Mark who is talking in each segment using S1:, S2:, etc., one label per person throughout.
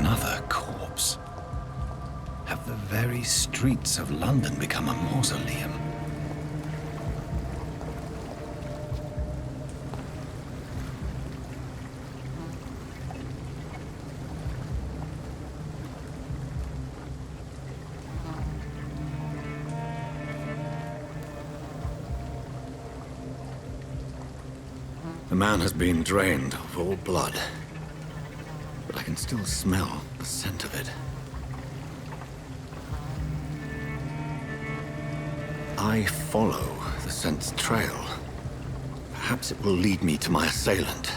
S1: Another corpse. Have the very streets of London become a mausoleum? The man has been drained of all blood, but I can still smell the scent of it. I follow the scent's trail. Perhaps it will lead me to my assailant.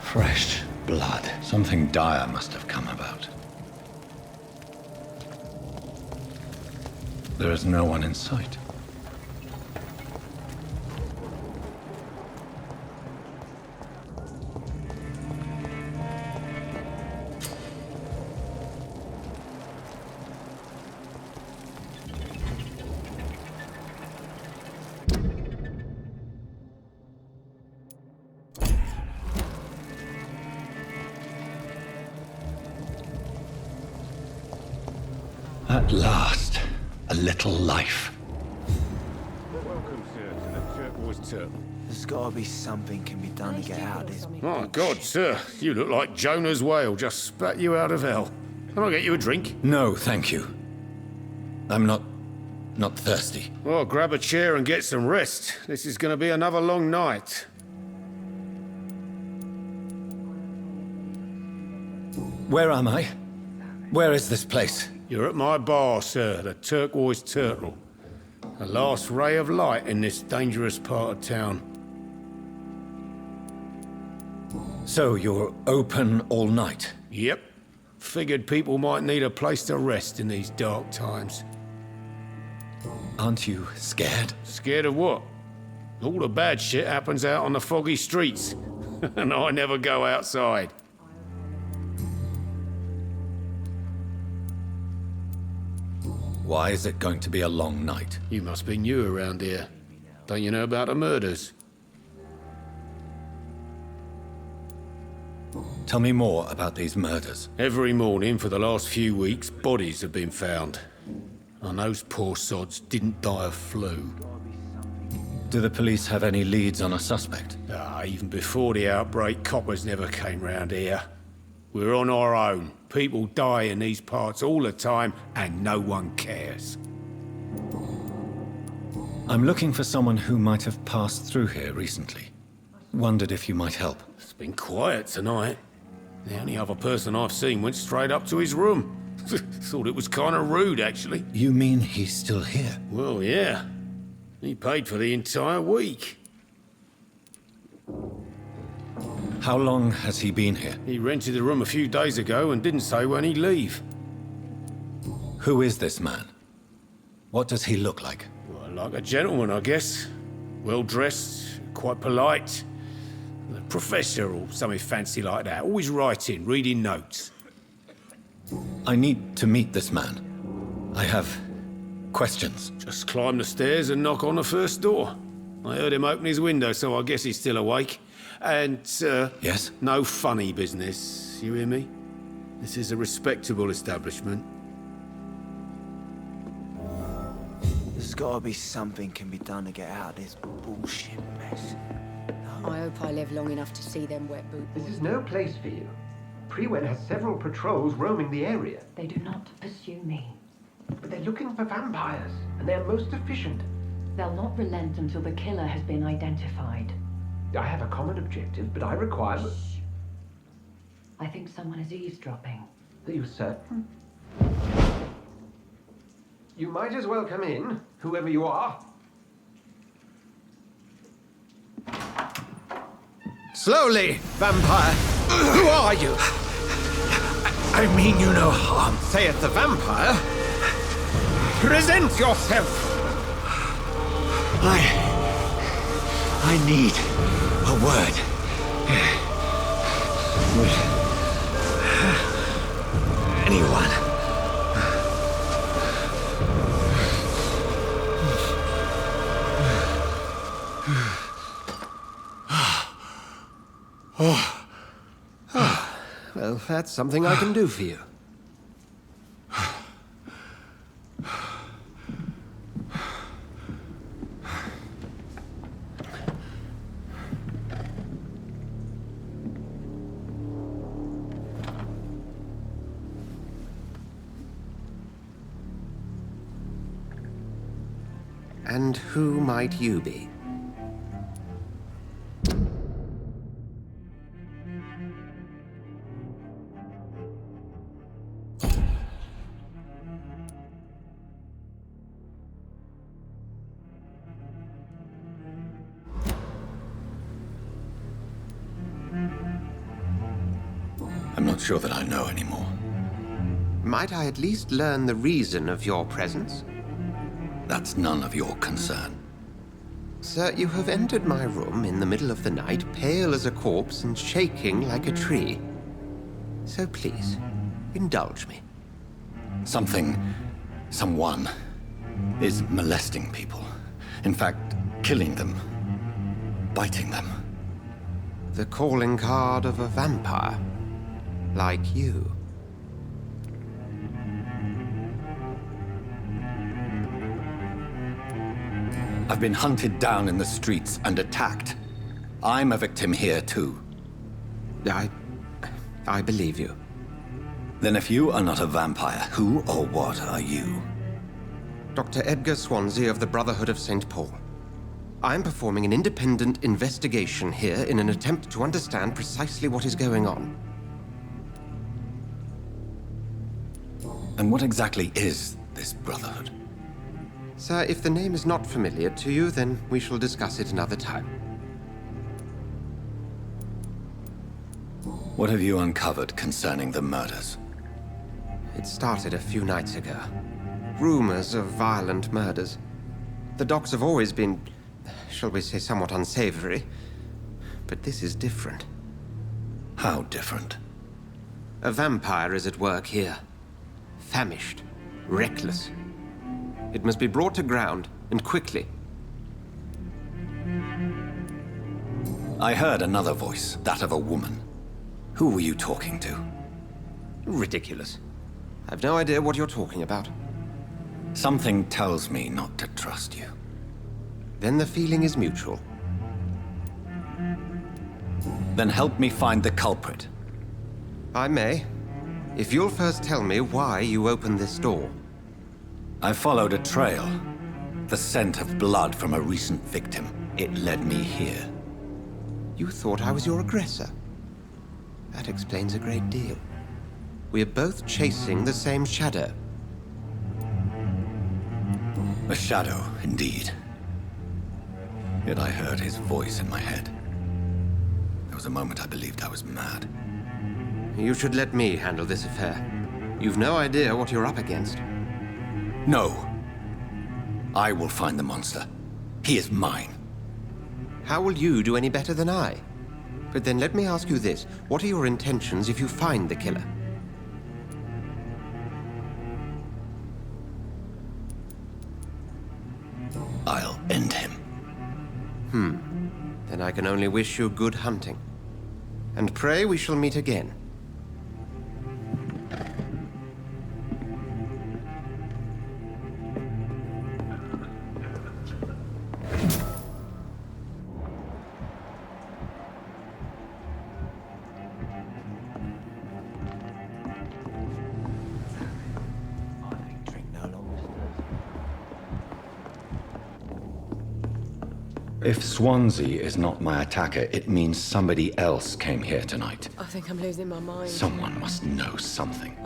S1: Fresh blood. Something dire must have come about. There is no one in sight. At last, a little life.
S2: Welcome, sir, to the Turquoise Turtle.
S3: There's gotta be something can be done to get out of this.
S2: My God, sir, you look like Jonah's whale just spat you out of hell. Can I get you a drink?
S1: No, thank you. I'm not thirsty.
S2: Well, grab a chair and get some rest. This is going to be another long night.
S1: Where am I? Where is this place?
S2: You're at my bar, sir, the Turquoise Turtle. The last ray of light in this dangerous part of town.
S1: So you're open all night?
S2: Yep. Figured people might need a place to rest in these dark times.
S1: Aren't you scared?
S2: Scared of what? All the bad shit happens out on the foggy streets. And I never go outside.
S1: Why is it going to be a long night?
S2: You must be new around here. Don't you know about the murders?
S1: Tell me more about these murders.
S2: Every morning for the last few weeks, bodies have been found. And those poor sods didn't die of flu.
S1: Do the police have any leads on a suspect?
S2: Even before the outbreak, coppers never came round here. We're on our own. People die in these parts all the time, and no one cares.
S1: I'm looking for someone who might have passed through here recently. Wondered if you might help.
S2: It's been quiet tonight. The only other person I've seen went straight up to his room. Thought it was kind of rude, actually.
S1: You mean he's still here?
S2: Well, yeah. He paid for the entire week.
S1: How long has he been here?
S2: He rented the room a few days ago and didn't say when he'd leave.
S1: Who is this man? What does he look like?
S2: Well, like a gentleman, I guess. Well-dressed, quite polite. A professor or something fancy like that. Always writing, reading notes.
S1: I need to meet this man. I have questions.
S2: Just climb the stairs and knock on the first door. I heard him open his window, so I guess he's still awake. And,
S1: Yes?
S2: no funny business, you hear me? This is a respectable establishment.
S3: There's gotta be something can be done to get out of this bullshit mess.
S4: I hope I live long enough to see them wet boot boys.
S5: This is no place for you. Prewen has several patrols roaming the area,
S6: They do not pursue me.
S5: but they're looking for vampires, and they're most efficient.
S6: They'll not relent until the killer has been identified.
S5: I have a common objective, but I require...
S6: I think someone is eavesdropping.
S5: Are you certain? You might as well come in, whoever you are.
S1: Slowly, vampire! Who are you? I mean you no harm, saith the vampire. Present yourself! I need a word. Would anyone?
S7: Well, that's something I can do for you. And who might you be?
S1: I'm not sure that I know anymore.
S7: Might I at least learn the reason of your presence?
S1: That's none of your concern.
S7: Sir, you have entered my room in the middle of the night, pale as a corpse and shaking like a tree. So please, indulge me.
S1: Someone is molesting people. In fact, killing them. Biting them.
S7: The calling card of a vampire. Like you.
S1: I've been hunted down in the streets and attacked. I'm a victim here, too.
S7: I believe you.
S1: Then if you are not a vampire, who or what are you?
S7: Dr. Edgar Swansea of the Brotherhood of St. Paul. I'm performing an independent investigation here in an attempt to understand precisely what is going on.
S1: And what exactly is this Brotherhood?
S7: Sir, if the name is not familiar to you, then we shall discuss it another time.
S1: What have you uncovered concerning the murders?
S7: It started a few nights ago. Rumors of violent murders. The docks have always been, shall we say, somewhat unsavory. But this is different.
S1: How different?
S7: A vampire is at work here. Famished. Reckless. It must be brought to ground, and quickly.
S1: I heard another voice, that of a woman. Who were you talking to?
S7: Ridiculous. I've no idea what you're talking about.
S1: Something tells me not to trust you.
S7: Then the feeling is mutual.
S1: Then help me find the culprit.
S7: I may. If you'll first tell me why you opened this door.
S1: I followed a trail. The scent of blood from a recent victim. It led me here.
S7: You thought I was your aggressor. That explains a great deal. We are both chasing the same shadow.
S1: A shadow, indeed. Yet I heard his voice in my head. There was a moment I believed I was mad.
S7: You should let me handle this affair. You've no idea what you're up against.
S1: No. I will find the monster. He is mine.
S7: How will you do any better than I? But then let me ask you this. What are your intentions if you find the killer?
S1: I'll end him.
S7: Then I can only wish you good hunting. And pray we shall meet again.
S1: If Swansea is not my attacker, it means somebody else came here tonight.
S4: I think I'm losing my mind.
S1: Someone must know something.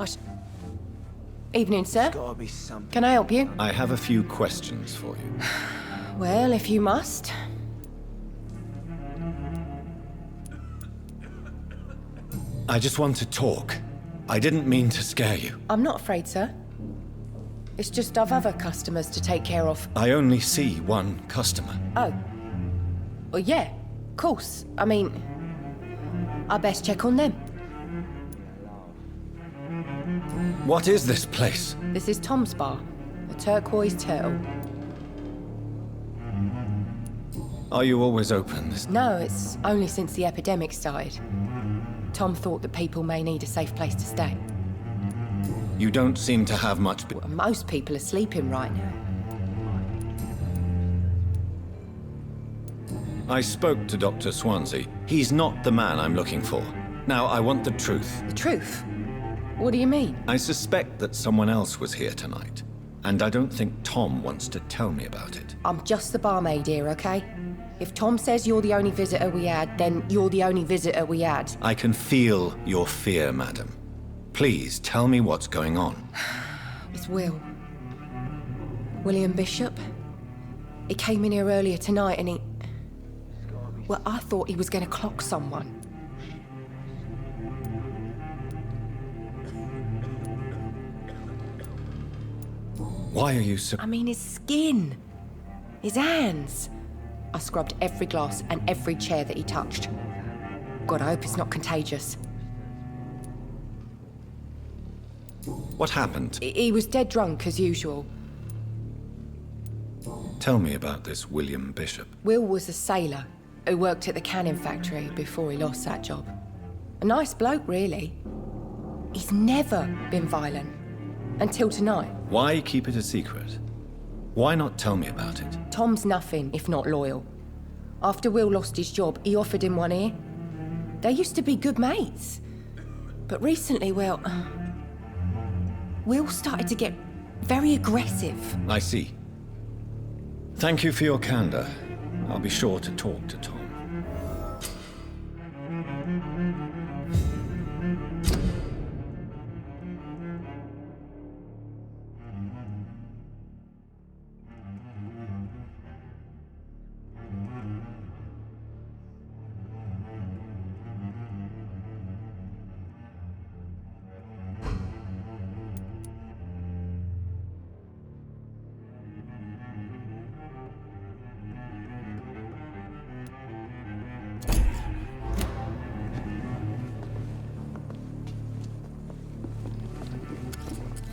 S4: Evening, sir.
S3: Gotta be something.
S4: Can I help you?
S1: I have a few questions for you.
S4: Well, if you must.
S1: I just want to talk. I didn't mean to scare you.
S4: I'm not afraid, sir. It's just I've other customers to take care of.
S1: I only see one customer.
S4: Oh. Well, yeah, of course. I mean, I best check on them.
S1: What is this place?
S4: This is Tom's bar, a turquoise turtle.
S1: Are you always open?
S4: No, it's only since the epidemic started. Tom thought that people may need a safe place to stay.
S1: You don't seem to have much...
S4: Well, most people are sleeping right now.
S1: I spoke to Dr. Swansea. He's not the man I'm looking for. Now, I want the truth.
S4: The truth? What do you mean?
S1: I suspect that someone else was here tonight, and I don't think Tom wants to tell me about it.
S4: I'm just the barmaid here, okay? If Tom says you're the only visitor we had, then you're the only visitor we had.
S1: I can feel your fear, madam. Please, tell me what's going on.
S4: It's Will. William Bishop. He came in here earlier tonight and he... Well, I thought he was going to clock someone.
S1: Why are you so...
S4: I mean, his skin. His hands. I scrubbed every glass and every chair that he touched. God, I hope it's not contagious.
S1: What happened?
S4: He was dead drunk, as usual.
S1: Tell me about this William Bishop.
S4: Will was a sailor who worked at the canning factory before he lost that job. A nice bloke, really. He's never been violent. Until tonight.
S1: Why keep it a secret? Why not tell me about it?
S4: Tom's nothing if not loyal. After Will lost his job, he offered him one ear. They used to be good mates. But recently, well... Will started to get very aggressive.
S1: I see. Thank you for your candor. I'll be sure to talk to Tom.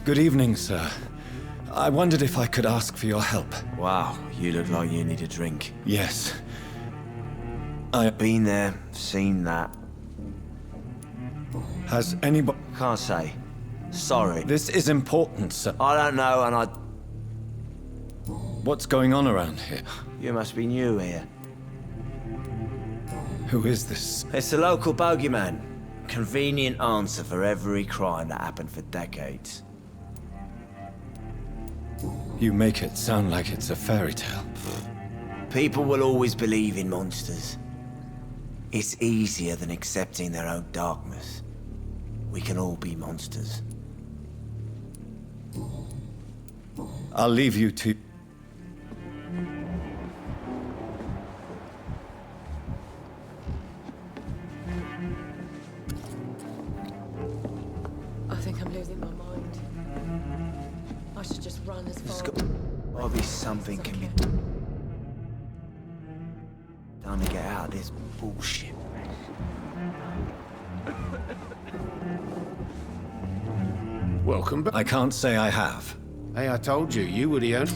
S1: Good evening, sir. I wondered if I could ask for your help.
S3: Wow, you look like you need a drink.
S1: Yes.
S3: Been there, seen that.
S1: Has anybody...
S3: Can't say. Sorry.
S1: This is important, sir.
S3: I don't know, and I...
S1: What's going on around here?
S3: You must be new here.
S1: Who is this?
S3: It's the local bogeyman. Convenient answer for every crime that happened for decades.
S1: You make it sound like it's a fairy tale.
S3: People will always believe in monsters. It's easier than accepting their own darkness. We can all be monsters.
S1: I'll leave you to...
S4: I think I'm losing my mind. I should just run as
S3: There's
S4: far...
S3: gotta be something can be done to get out of this bullshit.
S2: Welcome back.
S1: I can't say I have.
S2: Hey, I told you, you were the only...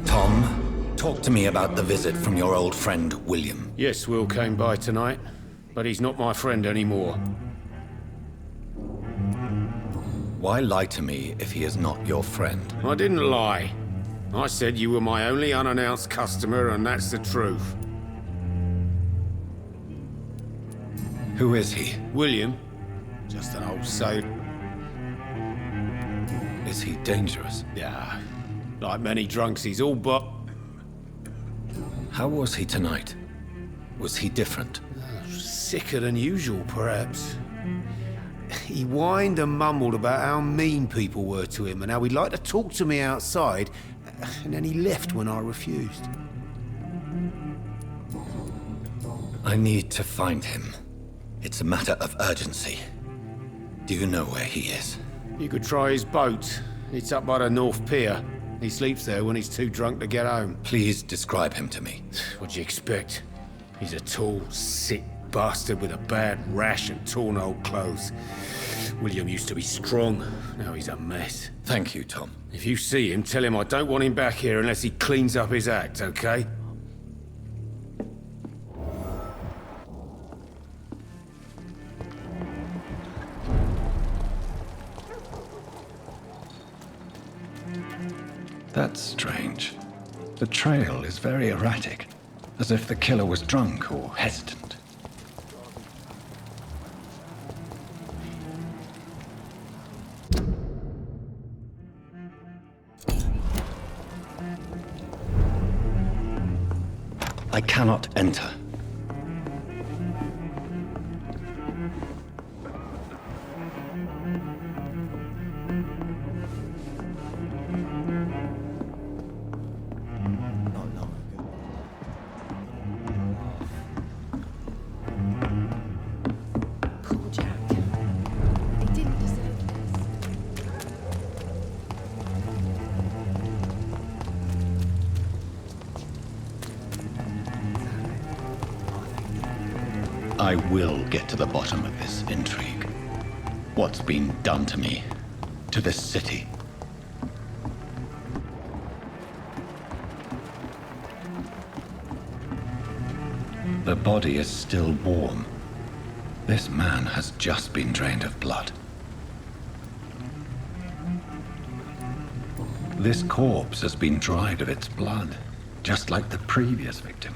S1: Tom, talk to me about the visit from your old friend, William.
S2: Yes, Will came by tonight, but he's not my friend anymore.
S1: Why lie to me if he is not your friend?
S2: I didn't lie. I said you were my only unannounced customer, and that's the truth.
S1: Who is he?
S2: William, just an old sailor.
S1: Is he dangerous?
S2: Yeah, like many drunks, he's all but...
S1: How was he tonight? Was he different?
S2: sicker than usual, perhaps. He whined and mumbled about how mean people were to him and how he'd like to talk to me outside, and then he left when I refused.
S1: I need to find him. It's a matter of urgency. Do you know where he is?
S2: You could try his boat. It's up by the North Pier. He sleeps there when he's too drunk to get home.
S1: Please describe him to me.
S2: What'd you expect? He's a tall, sick bastard with a bad rash and torn old clothes. William used to be strong. Now he's a mess.
S1: Thank you, Tom.
S2: If you see him, tell him I don't want him back here unless he cleans up his act, okay?
S1: That's strange. The trail is very erratic, as if the killer was drunk or hesitant. I cannot enter.
S4: Poor Jack. He didn't deserve this.
S1: I will get to the bottom of this intrigue. What's been done to me, to this city. The body is still warm. This man has just been drained of blood. This corpse has been dried of its blood, just like the previous victim.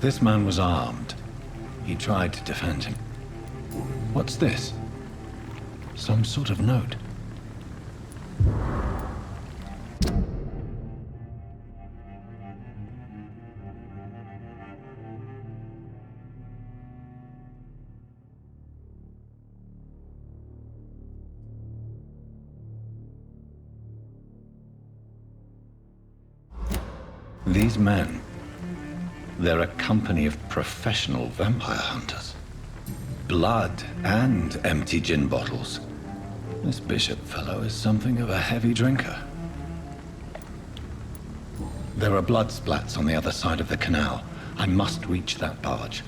S1: This man was armed. He tried to defend him. What's this? Some sort of note. These men, they're a company of professional vampire hunters. Blood and empty gin bottles. This Bishop fellow is something of a heavy drinker. There are blood splats on the other side of the canal. I must reach that barge.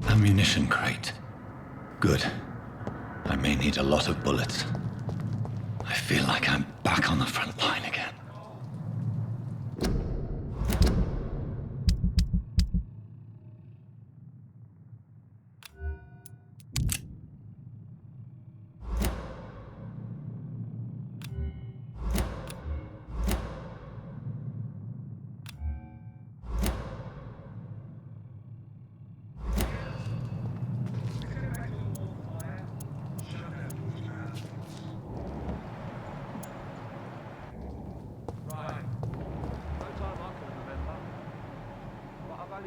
S1: Ammunition crate. Good. I may need a lot of bullets. I feel like I'm back on the front line again.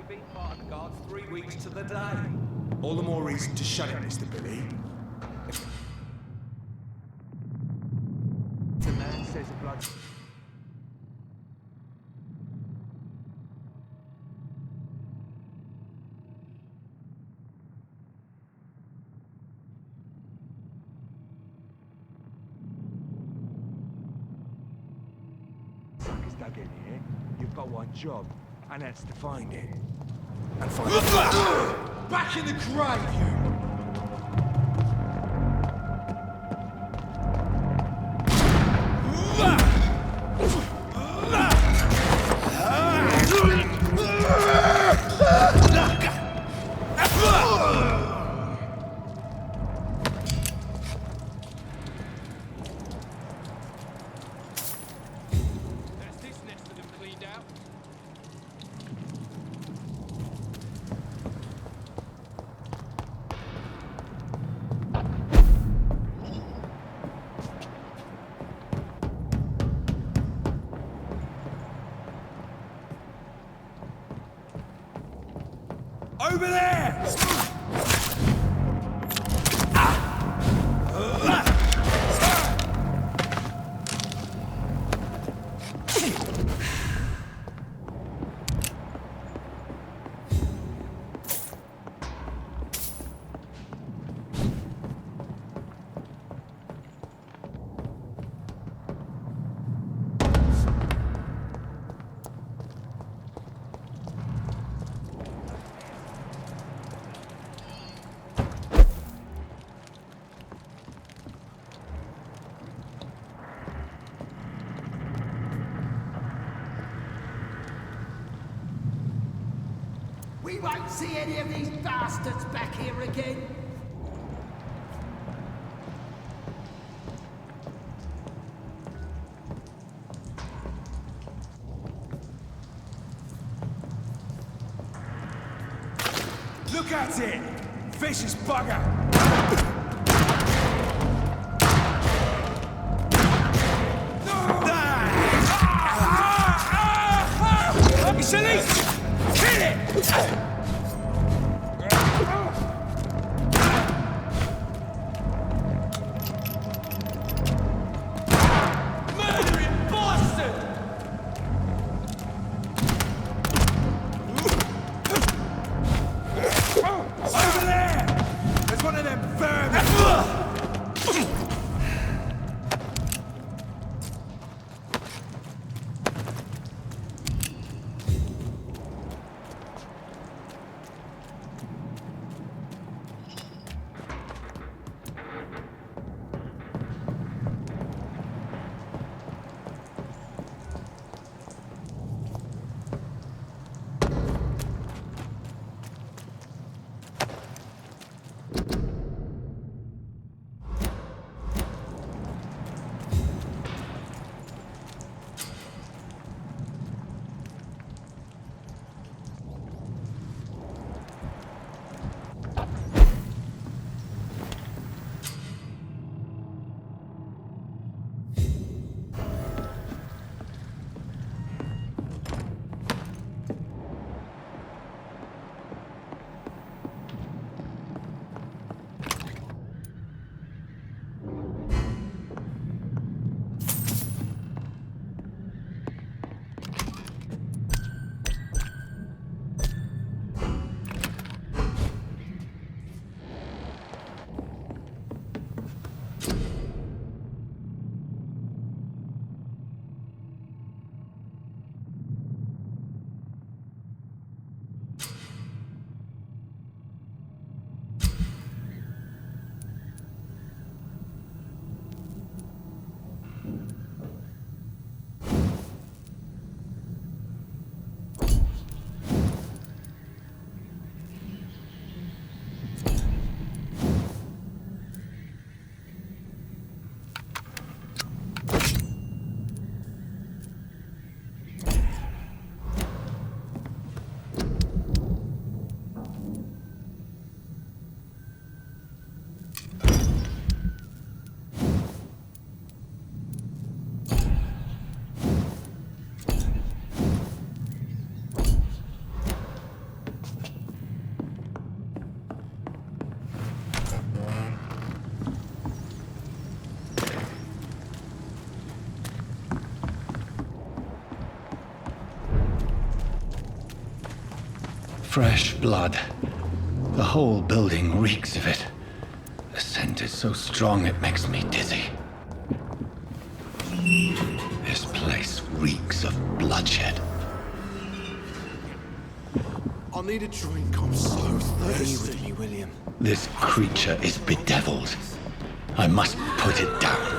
S8: Been part of the guards 3 weeks to the day. All the more reason to shut it, Mr. Billy. The man says the blood. Suckers dug in here. You've got one job, and that's to find it. And find it. Back in the grave, you! Over there!
S9: We won't see any of these bastards back here again.
S8: Look at it! Vicious bugger! It's elite! Kill it! Murdering bastard! Over there! There's one of them vermin!
S1: Fresh blood. The whole building reeks of it. The scent is so strong it makes me dizzy. This place reeks of bloodshed.
S10: I need a drink, I'm so thirsty.
S3: With me, William.
S1: This creature is bedeviled. I must put it down.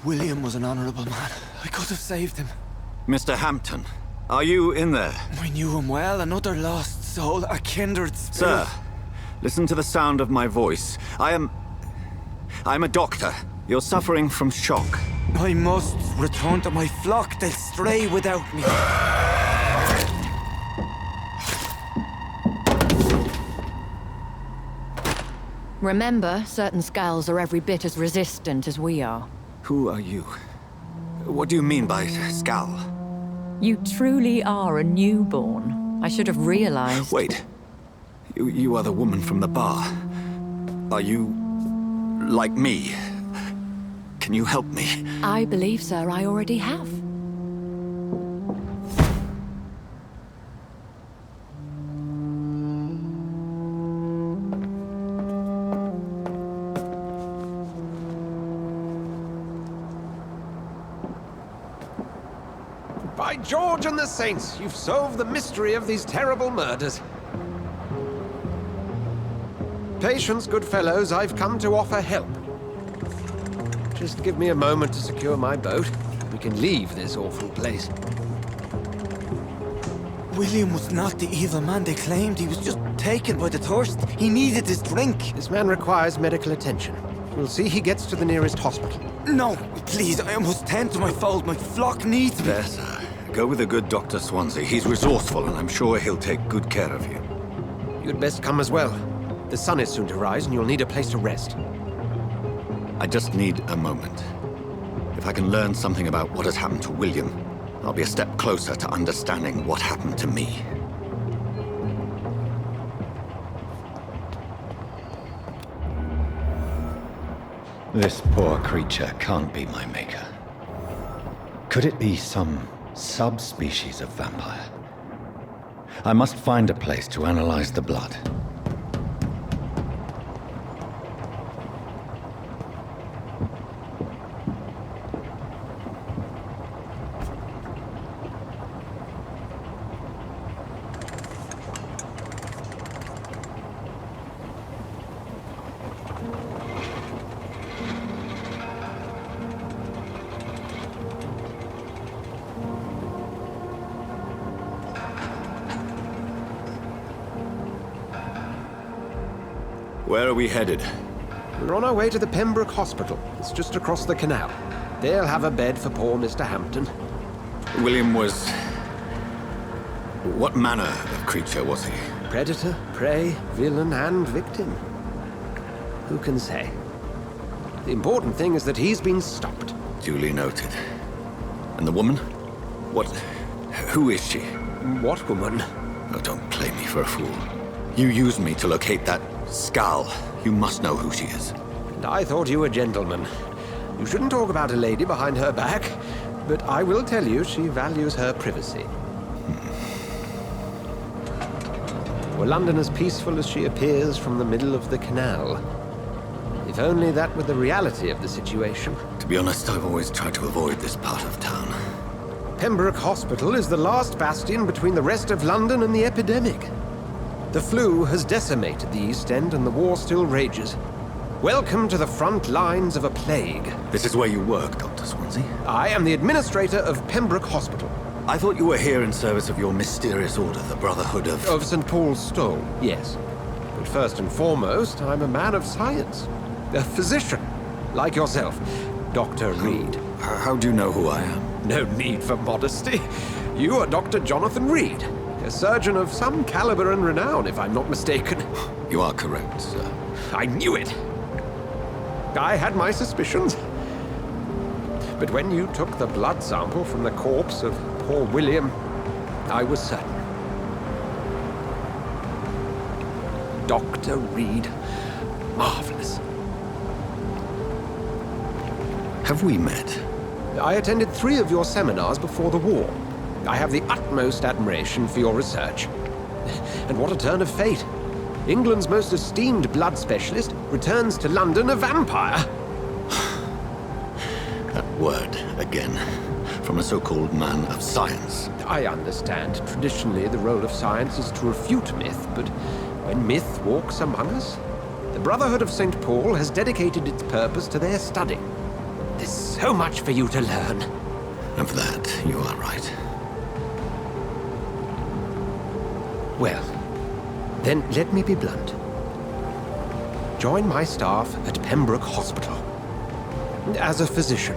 S11: William was an honorable man. I could have saved him.
S1: Mr. Hampton, are you in there?
S11: I knew him well, another lost soul, a kindred spirit.
S1: Sir, listen to the sound of my voice. I'm a doctor. You're suffering from shock.
S11: I must return to my flock. They'll stray without me.
S12: Remember, certain skulls are every bit as resistant as we are.
S1: Who are you? What do you mean by skull?
S12: You truly are a newborn. I should have realized.
S1: Wait. You are the woman from the bar. Are you like me? Can you help me?
S12: I believe, sir, I already have.
S7: By George and the Saints, you've solved the mystery of these terrible murders. Patience, good fellows, I've come to offer help. Just give me a moment to secure my boat. We can leave this awful place.
S11: William was not the evil man they claimed. He was just taken by the thirst. He needed his drink.
S7: This man requires medical attention. We'll see he gets to the nearest hospital.
S11: No, please, I must tend to my fold. My flock needs me.
S1: There, sir. Go with the good Dr. Swansea. He's resourceful, and I'm sure he'll take good care of you.
S7: You'd best come as well. The sun is soon to rise, and you'll need a place to rest.
S1: I just need a moment. If I can learn something about what has happened to William, I'll be a step closer to understanding what happened to me. This poor creature can't be my maker. Could it be some subspecies of vampire? I must find a place to analyze the blood. Where are we headed?
S7: We're on our way to the Pembroke Hospital. It's just across the canal. They'll have a bed for poor Mr. Hampton.
S1: William was... what manner of creature was he?
S7: Predator, prey, villain, and victim. Who can say? The important thing is that he's been stopped.
S1: Duly noted. And the woman? What... who is she?
S7: What woman?
S1: Oh, don't play me for a fool. You used me to locate that skull. You must know who she is.
S7: And I thought you a gentleman. You shouldn't talk about a lady behind her back, but I will tell you she values her privacy. Were London as peaceful as she appears from the middle of the canal? If only that were the reality of the situation.
S1: To be honest, I've always tried to avoid this part of town.
S7: Pembroke Hospital is the last bastion between the rest of London and the epidemic. The flu has decimated the East End and the war still rages. Welcome to the front lines of a plague.
S1: This is where you work, Dr. Swansea?
S7: I am the administrator of Pembroke Hospital.
S1: I thought you were here in service of your mysterious order, the Brotherhood of...
S7: Of St. Paul's Stole, yes. But first and foremost, I'm a man of science. A physician, like yourself, Dr. Reed.
S1: How do you know who I am?
S7: No need for modesty. You are Dr. Jonathan Reed. A surgeon of some caliber and renown, if I'm not mistaken.
S1: You are correct, sir.
S7: I knew it! I had my suspicions. But when you took the blood sample from the corpse of poor William, I was certain. Dr. Reed. Marvelous.
S1: Have we met?
S7: I attended 3 of your seminars before the war. I have the utmost admiration for your research. And what a turn of fate. England's most esteemed blood specialist returns to London a vampire.
S1: That word, again, from a so-called man of science.
S7: I understand. Traditionally, the role of science is to refute myth, but when myth walks among us, the Brotherhood of St. Paul has dedicated its purpose to their study. There's so much for you to learn.
S1: Of that, you are right.
S7: Well, then let me be blunt. Join my staff at Pembroke Hospital. As a physician.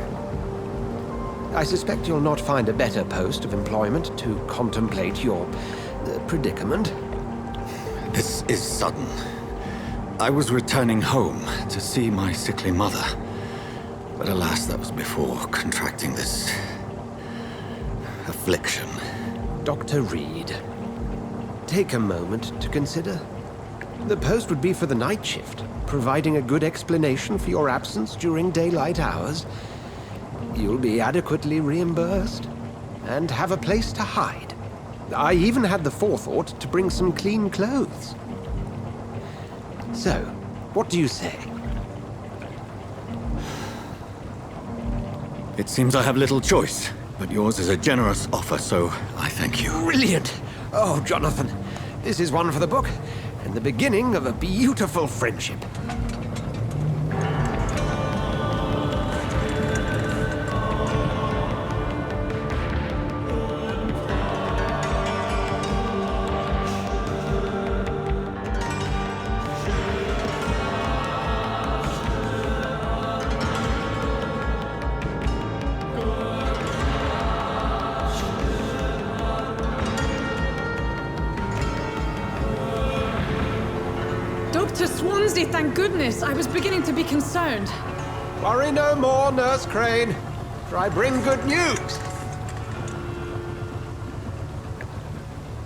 S7: I suspect you'll not find a better post of employment to contemplate your predicament.
S1: This is sudden. I was returning home to see my sickly mother. But alas, that was before contracting this affliction.
S7: Dr. Reed, take a moment to consider. The post would be for the night shift, providing a good explanation for your absence during daylight hours. You'll be adequately reimbursed and have a place to hide. I even had the forethought to bring some clean clothes. So, what do you say?
S1: It seems I have little choice, but yours is a generous offer, so I thank you.
S7: Brilliant! Oh, Jonathan, this is one for the book, and the beginning of a beautiful friendship.
S13: Dr. Swansea, thank goodness. I was beginning to be concerned.
S7: Worry no more, Nurse Crane, for I bring good news.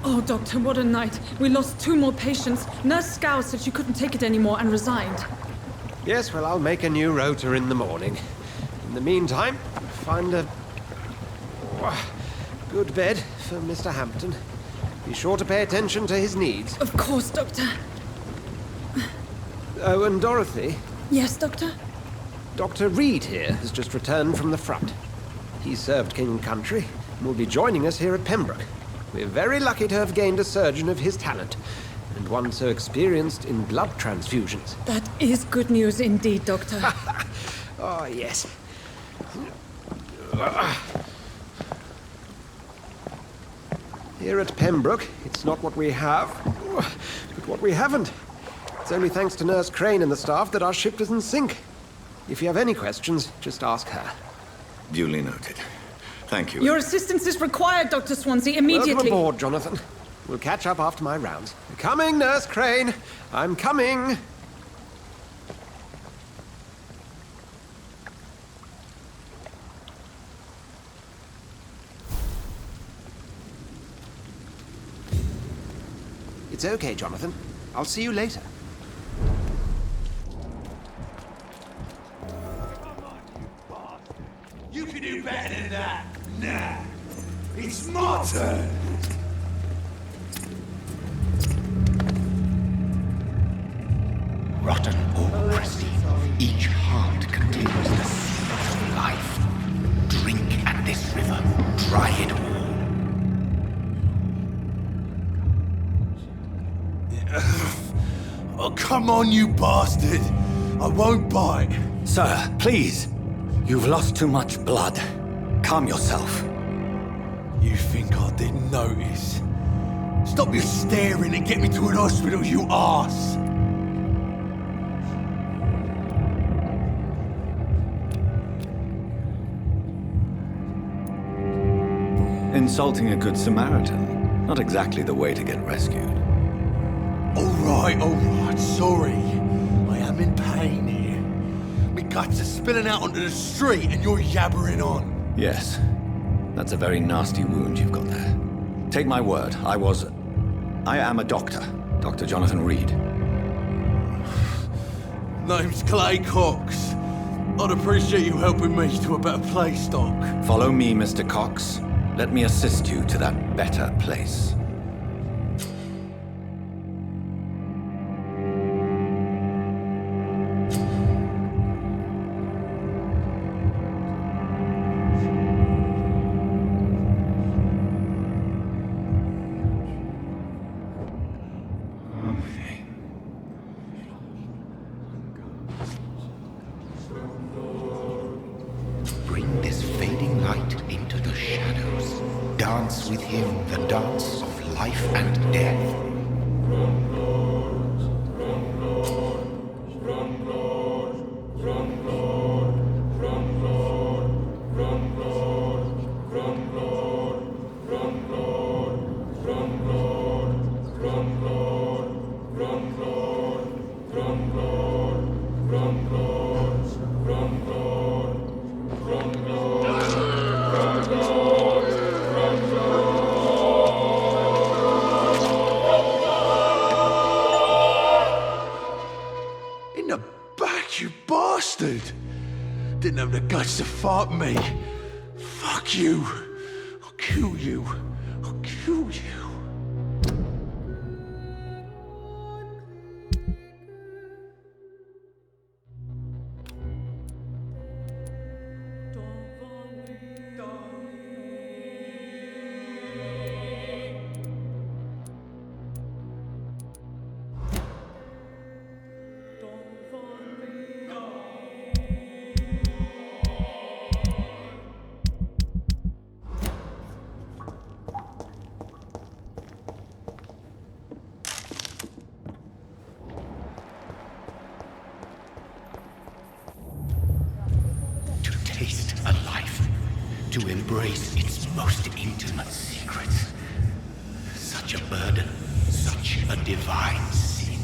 S13: Oh, Doctor, what a night. We lost 2 more patients. Nurse Scow said she couldn't take it anymore and resigned.
S7: Yes, well, I'll make a new rota in the morning. In the meantime, find a good bed for Mr. Hampton. Be sure to pay attention to his needs.
S13: Of course, Doctor.
S7: Oh, and Dorothy?
S13: Yes, Doctor?
S7: Dr. Reed here has just returned from the front. He served King and Country and will be joining us here at Pembroke. We're very lucky to have gained a surgeon of his talent, and one so experienced in blood transfusions.
S13: That is good news indeed, Doctor.
S7: Oh, yes. Here at Pembroke, it's not what we have, but what we haven't. It's only thanks to Nurse Crane and the staff that our ship doesn't sink. If you have any questions, just ask her.
S1: Duly noted. Thank you.
S13: Your assistance is required, Dr. Swansea, immediately.
S7: Welcome aboard, Jonathan. We'll catch up after my rounds. Coming, Nurse Crane. I'm coming. It's okay, Jonathan. I'll see you later.
S9: You can do better than that. Nah. It's my turn.
S14: Rotten or pristine, each heart contains the seed of life. Drink at this river, try it all.
S9: Oh, come on, you bastard. I won't bite.
S1: Sir, please. You've lost too much blood. Calm yourself.
S9: You think I didn't notice? Stop your staring and get me to an hospital, you arse!
S1: Insulting a good Samaritan. Not exactly the way to get rescued.
S9: All right, sorry. I am in pain here. My guts are spilling out onto the street and you're yabbering on.
S1: Yes. That's a very nasty wound you've got there. Take my word, I am a doctor. Dr. Jonathan Reed.
S9: Name's Clay Cox. I'd appreciate you helping me to a better place, Doc.
S1: Follow me, Mr. Cox. Let me assist you to that better place.
S14: dance with him the dance of life and death.
S9: In the back, you bastard! Didn't have the guts to fight me. Fuck you. I'll kill you. I'll kill you.
S14: To taste a life, to embrace its most intimate secrets. Such a burden, such a divine sin.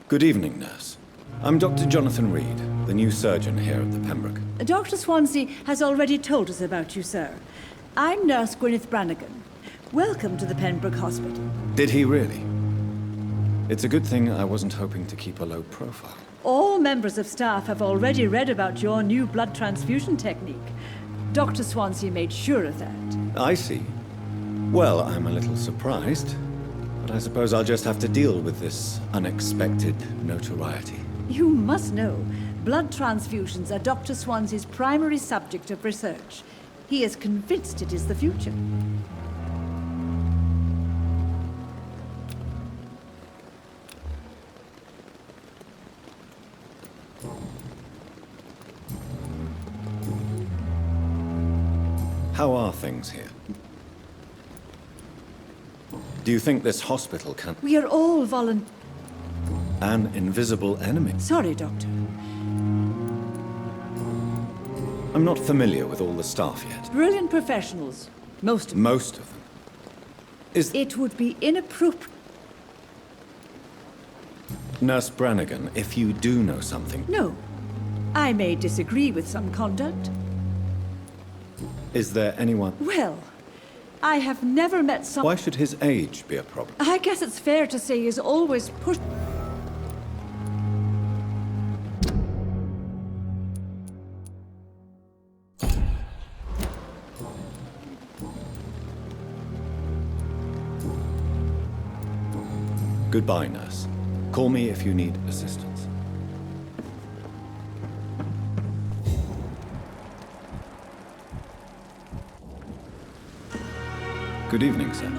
S1: Good evening, nurse. I'm Dr. Jonathan Reed, the new surgeon here at the Pembroke.
S15: Dr. Swansea has already told us about you, sir. I'm Nurse Gwyneth Brannigan. Welcome to the Pembroke Hospital.
S1: Did he really? It's a good thing I wasn't hoping to keep a low profile.
S15: All members of staff have already read about your new blood transfusion technique. Dr. Swansea made sure of that.
S1: I see. Well, I'm a little surprised, but I suppose I'll just have to deal with this unexpected notoriety.
S15: You must know, blood transfusions are Dr. Swansea's primary subject of research. He is convinced it is the future.
S1: How are things here? Do you think this hospital can...
S15: We are all
S1: An invisible enemy?
S15: Sorry, Doctor.
S1: I'm not familiar with all the staff yet.
S15: Brilliant professionals. Most of them.
S1: Most of them.
S15: It would be inappropriate.
S1: Nurse Brannigan, if you do know something...
S15: No. I may disagree with some conduct.
S1: Is there anyone...
S15: Well, I have never met some...
S1: Why should his age be a problem?
S15: I guess it's fair to say he's always pushed...
S1: Goodbye, nurse. Call me if you need assistance. Good evening, sir.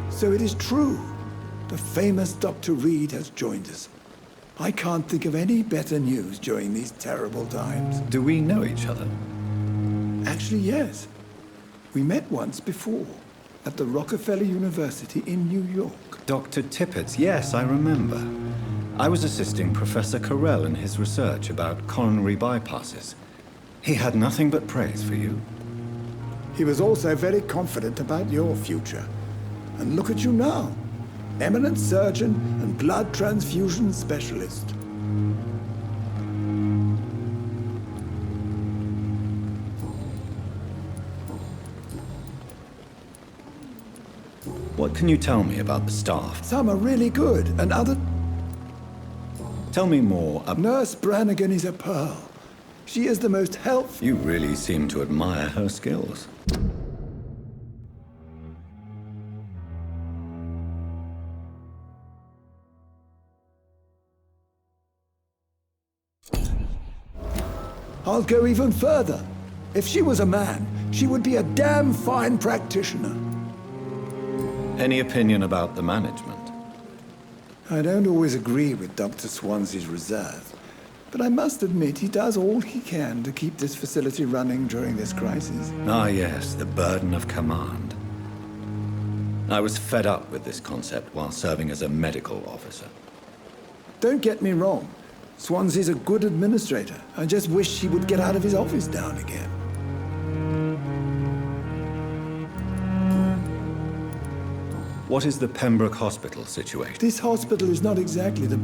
S16: So it is true. The famous Dr. Reed has joined us. I can't think of any better news during these terrible times.
S1: Do we know each other?
S16: Actually, yes. We met once before, at the Rockefeller University in New York.
S1: Dr. Tippett, yes, I remember. I was assisting Professor Carell in his research about coronary bypasses. He had nothing but praise for you.
S16: He was also very confident about your future. And look at you now. Eminent surgeon and blood transfusion specialist.
S1: What can you tell me about the staff?
S16: Some are really good, and other...
S1: Tell me more about...
S16: Nurse Brannigan is a pearl. She is the most helpful...
S1: You really seem to admire her skills.
S16: I'll go even further. If she was a man, she would be a damn fine practitioner.
S1: Any opinion about the management?
S16: I don't always agree with Dr. Swansea's reserve, but I must admit he does all he can to keep this facility running during this crisis.
S1: Ah, yes, the burden of command. I was fed up with this concept while serving as a medical officer.
S16: Don't get me wrong. Swansea's a good administrator. I just wish he would get out of his office down again.
S1: What is the Pembroke Hospital situation?
S16: This hospital is not exactly the...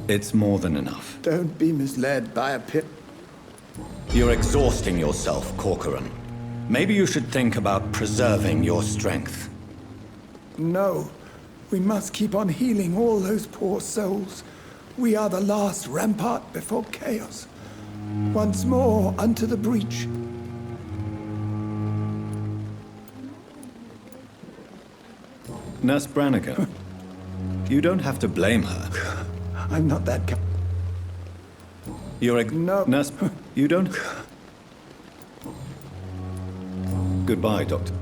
S1: It's more than enough.
S16: Don't be misled by a pit.
S1: You're exhausting yourself, Corcoran. Maybe you should think about preserving your strength.
S16: No. We must keep on healing all those poor souls. We are the last rampart before chaos. Once more unto the breach.
S1: Nurse Brannigan, you don't have to blame her.
S16: I'm not that guy.
S1: No. Nurse, you don't... Goodbye, Doctor.